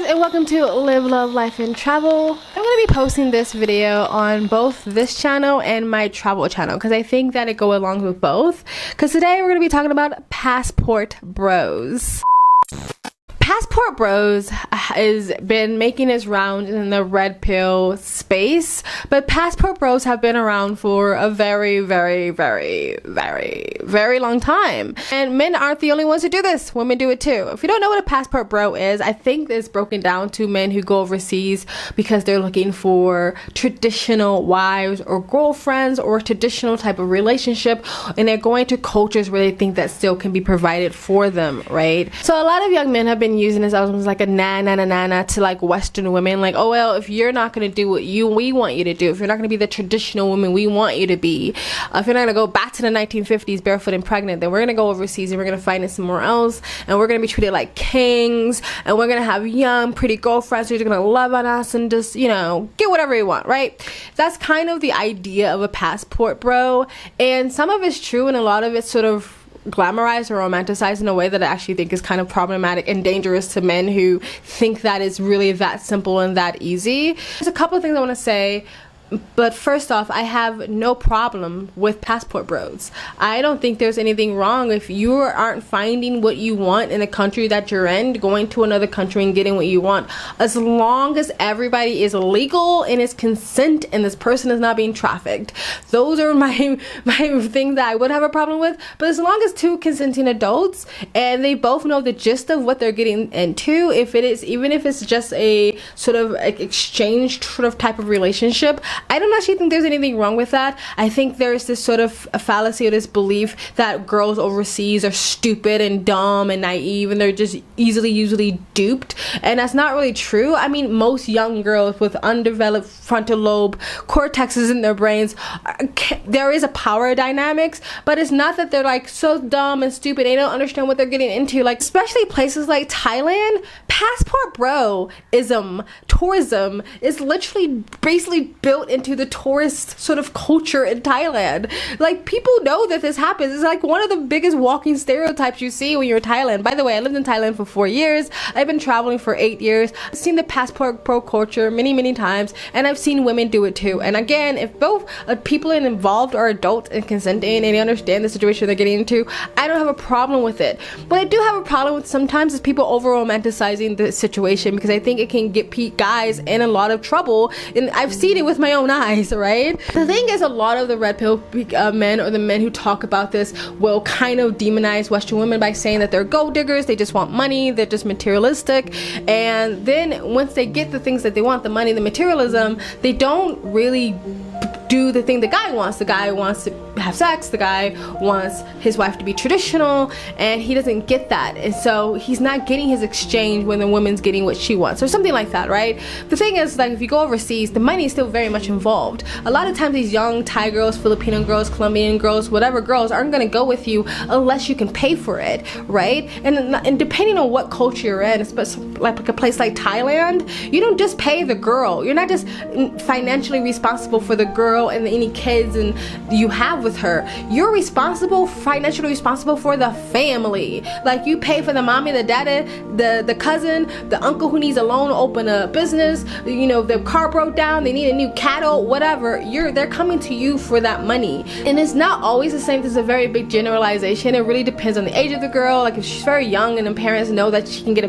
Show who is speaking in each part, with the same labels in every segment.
Speaker 1: and welcome to Live, Love, Life, and Travel. I'm going to be posting this video on both this channel and my travel channel because I think that it go along with both. Because today we're going to be talking about passport bros. Passport bros has been making its rounds in the red pill space, but passport bros have been around for a very long time. And men aren't the only ones who do this. Women do it too. If you don't know what a passport bro is, I think it's broken down to men who go overseas because they're looking for traditional wives or girlfriends or traditional type of relationship, and they're going to cultures where they think that still can be provided for them, right? So a lot of young men have been using this as like a na to like Western women, like, oh well, if you're not going to do what we want you to do, if you're not going to be the traditional woman we want you to be, if you're not going to go back to the 1950s barefoot and pregnant, then we're going to go overseas and we're going to find it somewhere else, and we're going to be treated like kings, and we're going to have young pretty girlfriends who's going to love on us and just, you know, get whatever you want, right? That's kind of the idea of a passport bro, and some of it's true and a lot of it's sort of glamorized or romanticized in a way that I actually think is kind of problematic and dangerous to men who think that it's really that simple and that easy. There's a couple of things I want to say. But first off, I have no problem with passport bros. I don't think there's anything wrong if you aren't finding what you want in the country that you're in, going to another country and getting what you want. As long as everybody is legal and is consent and this person is not being trafficked. Those are my things that I would have a problem with. But as long as two consenting adults and they both know the gist of what they're getting into, even if it's just a sort of exchange sort of type of relationship, I don't actually think there's anything wrong with that. I think there's this sort of a fallacy or this belief that girls overseas are stupid and dumb and naive and they're just usually duped, and that's not really true. I mean, most young girls with undeveloped frontal lobe cortexes in their brains, there is a power dynamics, but it's not that they're like so dumb and stupid they don't understand what they're getting into. Like, especially places like Thailand, passport bro-ism, tourism is literally basically built into the tourist sort of culture in Thailand. Like, people know that this happens. It's like one of the biggest walking stereotypes you see when you're in Thailand. By the way, I lived in Thailand for 4 years. I've been traveling for 8 years. I've seen the passport pro culture many times, and I've seen women do it too. And again, if both people involved are adults and consenting and they understand the situation they're getting into, I don't have a problem with it. What I do have a problem with sometimes is people over romanticizing the situation, because I think it can get guys in a lot of trouble, and I've seen it with my own eyes, right? The thing is, a lot of the red pill men, or the men who talk about this, will kind of demonize Western women by saying that they're gold diggers, they just want money, they're just materialistic, and then once they get the things that they want, the money, the materialism, they don't really do the thing the guy wants. The guy wants to have sex, the guy wants his wife to be traditional, and he doesn't get that, and so he's not getting his exchange when the woman's getting what she wants, or something like that, right? The thing is, like, if you go overseas, the money is still very much involved. A lot of times these young Thai girls, Filipino girls, Colombian girls, whatever girls, aren't going to go with you unless you can pay for it, right? And depending on what culture you're in, especially like a place like Thailand, you don't just pay the girl. You're not just financially responsible for the girl and any kids and you have with her. You're financially responsible for the family. Like, you pay for the mommy, the daddy, the cousin, the uncle who needs a loan to open a business, you know, the car broke down, they need a new cattle, whatever. They're coming to you for that money. And it's not always the same. There's a very big generalization. It really depends on the age of the girl. Like, if she's very young and the parents know that she can get a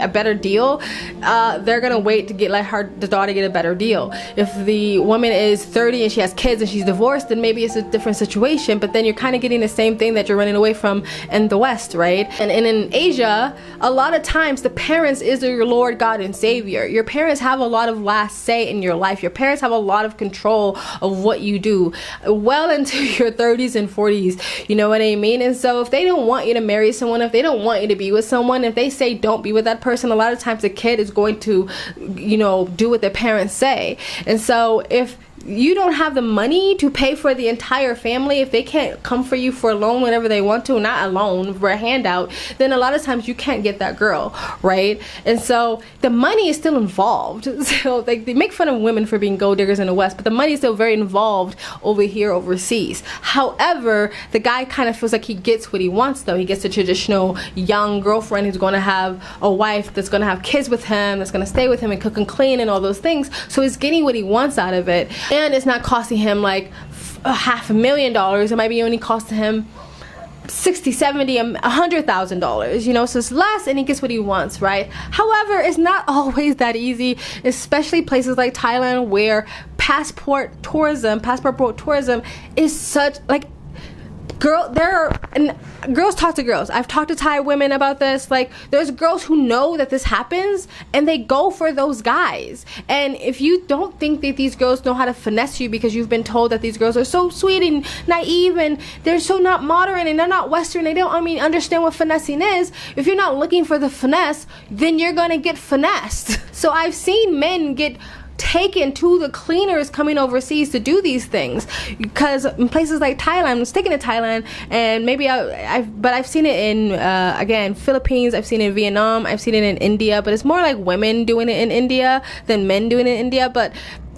Speaker 1: better deal, they're gonna wait to let the daughter get a better deal. If the woman is 30 and she has kids and she's divorced, then maybe it's a different situation, but then you're kind of getting the same thing that you're running away from in the West, right? And in Asia, a lot of times the parents is your Lord, God, and Savior. Your parents have a lot of last say in your life. Your parents have a lot of control of what you do well into your 30s and 40s, you know what I mean? And so if they don't want you to marry someone, if they don't want you to be with someone, if they say don't be with that person, a lot of times the kid is going to, you know, do what their parents say. And so if you don't have the money to pay for the entire family, if they can't come for you for a loan whenever they want to, not a loan, for a handout, then a lot of times you can't get that girl, right? And so the money is still involved. So like, they make fun of women for being gold diggers in the West, but the money is still very involved over here overseas. However, the guy kind of feels like he gets what he wants though. He gets a traditional young girlfriend who's going to have a wife that's going to have kids with him, that's going to stay with him and cook and clean and all those things. So he's getting what he wants out of it. And it's not costing him like $500,000. It might be only costing him $60,000, $70,000, $100,000, you know, so it's less and he gets what he wants, right? However, it's not always that easy, especially places like Thailand where passport boat tourism is such like, girls talk to girls. I've talked to Thai women about this. Like, there's girls who know that this happens and they go for those guys. And if you don't think that these girls know how to finesse you because you've been told that these girls are so sweet and naive and they're so not modern and they're not Western, they don't understand what finessing is. If you're not looking for the finesse, then you're gonna get finessed. So I've seen men get taken to the cleaners coming overseas to do these things, because in places like Thailand, I'm sticking to Thailand, and maybe I've seen it in again, Philippines, I've seen it in Vietnam, I've seen it in India, but it's more like women doing it in India than men doing it in India. But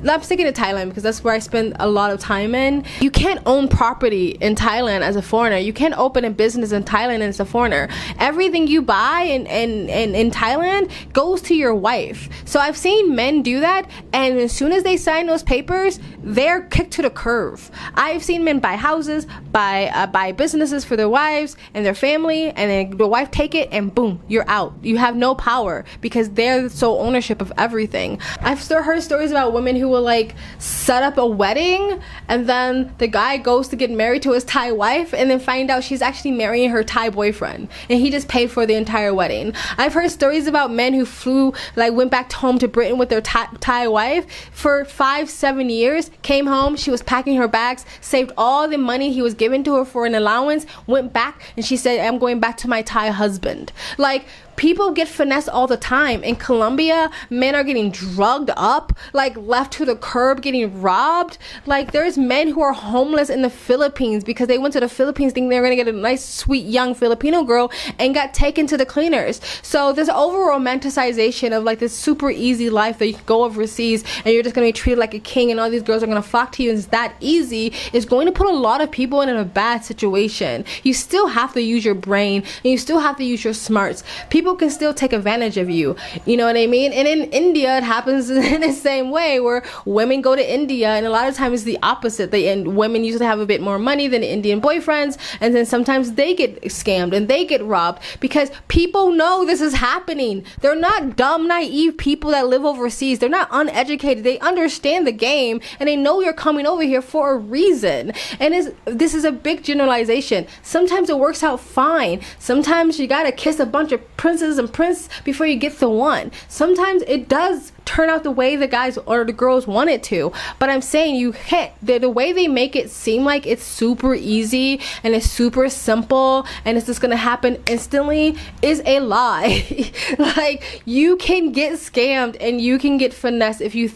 Speaker 1: I'm sticking to Thailand because that's where I spend a lot of time in. You can't own property in Thailand as a foreigner. You can't open a business in Thailand as a foreigner. Everything you buy in Thailand goes to your wife. So I've seen men do that, and as soon as they sign those papers, they're kicked to the curb. I've seen men buy houses, buy businesses for their wives and their family, and then the wife take it and boom, you're out. You have no power because they're the sole ownership of everything. I've still heard stories about women who will like set up a wedding and then the guy goes to get married to his Thai wife and then find out she's actually marrying her Thai boyfriend and he just paid for the entire wedding. I've heard stories about men who went back home to Britain with their Thai wife for 5-7 years, came home, she was packing her bags, saved all the money he was given to her for an allowance, went back and she said, I'm going back to my Thai husband. Like, people get finessed all the time. In Colombia, men are getting drugged up, like left to the curb, getting robbed. Like, there's men who are homeless in the Philippines because they went to the Philippines thinking they were gonna get a nice, sweet, young Filipino girl and got taken to the cleaners. So this over romanticization of like this super easy life that you can go overseas and you're just gonna be treated like a king and all these girls are gonna flock to you and it's that easy, is going to put a lot of people in a bad situation. You still have to use your brain and you still have to use your smarts. People can still take advantage of you, you know what I mean? And in India, it happens in the same way, where women go to India and a lot of times it's the opposite. Women usually have a bit more money than Indian boyfriends, and then sometimes they get scammed and they get robbed because people know this is happening. They're not dumb, naive people that live overseas. They're not uneducated. They understand the game and they know you're coming over here for a reason. And this is a big generalization. Sometimes it works out fine. Sometimes you gotta kiss a bunch of princes and prince before you get the one. Sometimes it does turn out the way the guys or the girls want it to, but I'm saying you can't. The way they make it seem like it's super easy and it's super simple and it's just gonna happen instantly is a lie. Like, you can get scammed and you can get finessed if you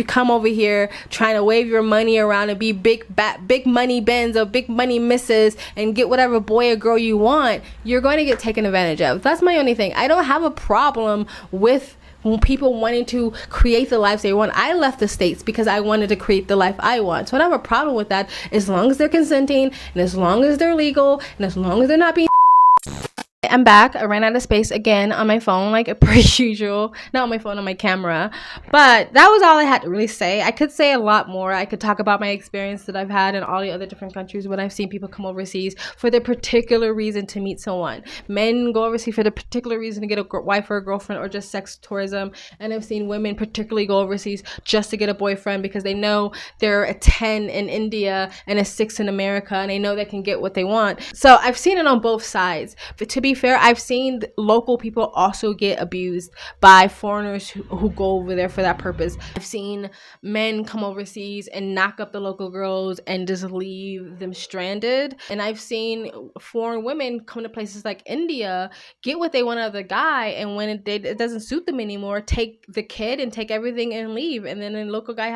Speaker 1: come over here trying to wave your money around and be big money Benz or big money misses and get whatever boy or girl you want. You're going to get taken advantage of. That's my only thing. I don't have a problem with people wanting to create the lives they want. I left the States because I wanted to create the life I want. So I don't have a problem with that as long as they're consenting and as long as they're legal and as long as they're not being. I'm back. I ran out of space again on my phone, like per usual. Not on my phone, on my camera. But that was all I had to really say. I could say a lot more. I could talk about my experience that I've had in all the other different countries when I've seen people come overseas for their particular reason to meet someone. Men go overseas for the particular reason to get a wife or a girlfriend or just sex tourism. And I've seen women particularly go overseas just to get a boyfriend because they know they're a 10 in India and a 6 in America and they know they can get what they want. So I've seen it on both sides. But to be fair, I've seen local people also get abused by foreigners who go over there for that purpose. I've seen men come overseas and knock up the local girls and just leave them stranded. And I've seen foreign women come to places like India, get what they want out of the guy, and when it doesn't suit them anymore, take the kid and take everything and leave. And then the local guy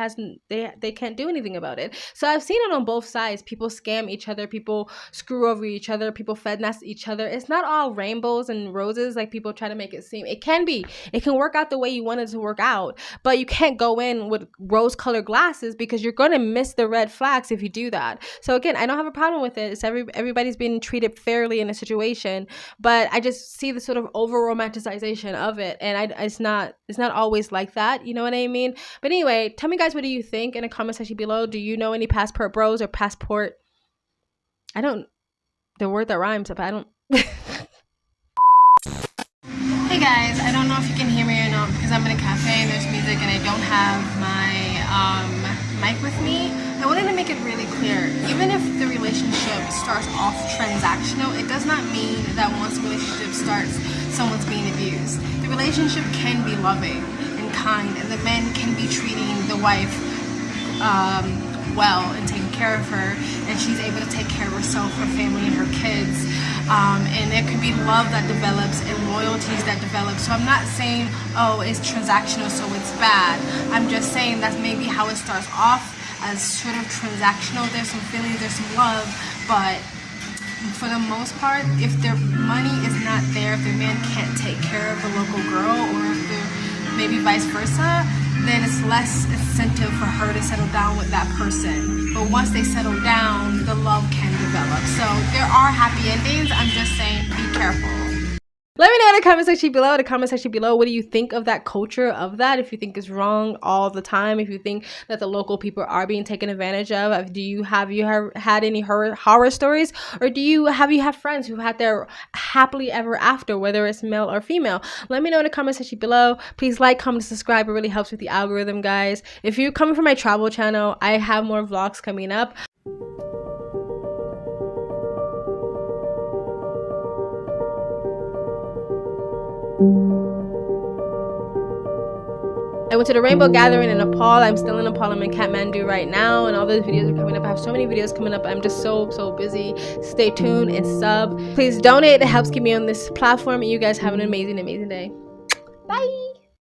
Speaker 1: they can't do anything about it. So I've seen it on both sides. People scam each other, people screw over each other, people finesse each other. It's not all rainbows and roses like people try to make it seem. It can be. It can work out the way you want it to work out, but you can't go in with rose-colored glasses because you're going to miss the red flags if you do that. So again, I don't have a problem with it. It's everybody's being treated fairly in a situation, but I just see the sort of over-romanticization of it, and it's not always like that. You know what I mean? But anyway, tell me guys, what do you think in the comment section below? Do you know any passport bros or passport? The word that rhymes, but I don't. Hey guys, I don't know if you can hear me or not because I'm in a cafe and there's music and I don't have my mic with me. I wanted to make it really clear, even if the relationship starts off transactional, it does not mean that once the relationship starts, someone's being abused. The relationship can be loving and kind, and the men can be treating the wife well and taking care of her, and she's able to take care of herself, her family, and her kids. And there could be love that develops and loyalties that develop. So I'm not saying, oh, it's transactional, so it's bad. I'm just saying that's maybe how it starts off, as sort of transactional. There's some feelings, there's some love, but for the most part, if their money is not there, if the man can't take care of the local girl, or if maybe vice versa, then it's less incentive for her to settle down with that person. But once they settle down, the love can develop. So there are happy endings. I'm just saying, be careful. Let me know in the comment section below. What do you think of that culture of that? If you think it's wrong all the time, if you think that the local people are being taken advantage of, have you had any horror stories, or have you had friends who had their happily ever after, whether it's male or female? Let me know in the comment section below. Please like, comment, subscribe. It really helps with the algorithm, guys. If you're coming from my travel channel, I have more vlogs coming up. I went to the Rainbow Gathering in Nepal. I'm still in Nepal. I'm in Kathmandu right now, and all those videos are coming up. I have so many videos coming up. I'm just so busy. Stay tuned and sub. Please donate. It helps keep me on this platform, and you guys have an amazing day. Bye.